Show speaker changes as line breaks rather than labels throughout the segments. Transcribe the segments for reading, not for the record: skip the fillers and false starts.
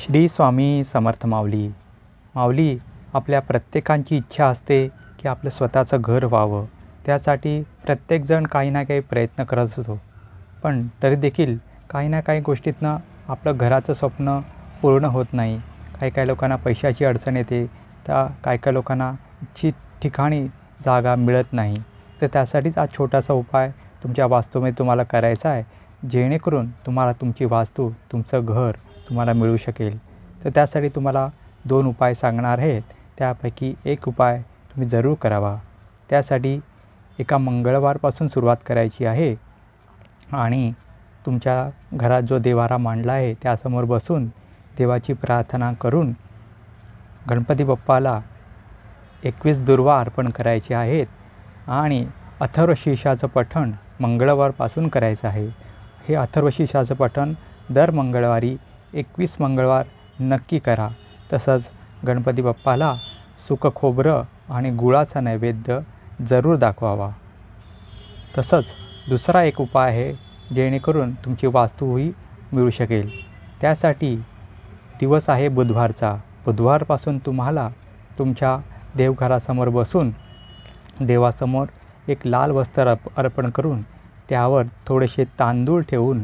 श्री स्वामी समर्थ माऊली. माऊली, आपल्या प्रत्येकाची इच्छा असते की आपलं स्वतःचं घर व्हावं. त्यासाठी प्रत्येकजण काही ना काही प्रयत्न करत असतो. पण तरी देखील काही ना काही गोष्टीतनं आपलं घराचं स्वप्न पूर्ण होत नाही. काही लोकांना पैशाची अडचण येते, तर काही लोकांना इच्छित ठिकाणी जागा मिळत नाही. तर त्यासाठीच हा छोटासा उपाय तुमच्या वास्तूमध्ये तुम्हाला करायचा आहे, जेणेकरून तुम्हाला तुमची वास्तू, तुमचं घर तुम्हाला मिळू शकेल. तर त्यासाठी तुम्हाला 2 उपाय सांगणार आहेत. त्यापैकी एक उपाय तुम्ही जरूर करावा. त्यासाठी एका मंगळवारपासून सुरुवात करायची आहे आणि तुमच्या घरात जो देव्हारा मांडला आहे त्यासमोर बसून देवाची प्रार्थना करून गणपती बाप्पाला 21 दुर्वा अर्पण करायचे आहेत आणि अथर्वशीर्षाचं पठण मंगळवारपासून करायचं आहे. हे अथर्वशीर्षाचं पठण दर मंगळवारी 21 मंगळवार नक्की करा. तसंच गणपती बाप्पाला सुकं खोबरं आणि गुळाचा नैवेद्य जरूर दाखवावा. तसंच दुसरा एक उपाय आहे, जेणेकरून तुमची वास्तूही मिळू शकेल. त्यासाठी दिवस आहे बुधवारचा. बुधवारपासून तुम्हाला तुमच्या देवघरासमोर बसून देवासमोर एक लाल वस्त्र अर्पण करून त्यावर थोडेसे तांदूळ ठेवून,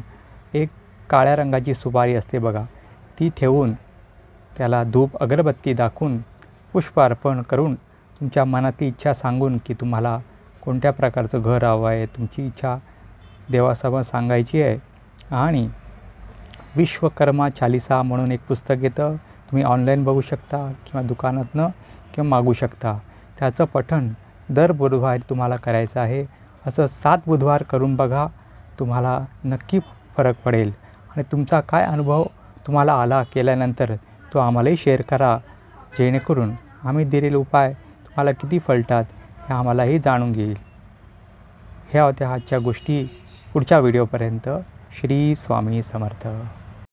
एक काळ्या रंगाची सुपारी असते बघा, ती ठेवून त्याला धूप अगरबत्ती दाखवून पुष्प अर्पण करून तुमच्या मनातली इच्छा सांगून की तुम्हाला कोणत्या प्रकारचं घर हवं आहे, तुमची इच्छा देवासमोर सांगायची आहे. आणि विश्वकर्मा चालिसा म्हणून एक पुस्तक येतं, तुम्ही ऑनलाईन बघू शकता किंवा दुकानातनं किंवा मागू शकता. त्याचं पठण दर बुधवारी तुम्हाला करायचं आहे. असं 7 बुधवार करून बघा, तुम्हाला नक्की फरक पडेल. आणि तुमचा काय अनुभव तुम्हाला आला केल्यानंतर तो आम्हालाही शेअर करा, जेणेकरून आम्ही दिलेले उपाय तुम्हाला किती फलतात हे आम्हालाही जाणून घेईल. ह्या होत्या आजच्या गोष्टी. पुढच्या व्हिडिओपर्यंत श्री स्वामी समर्थ.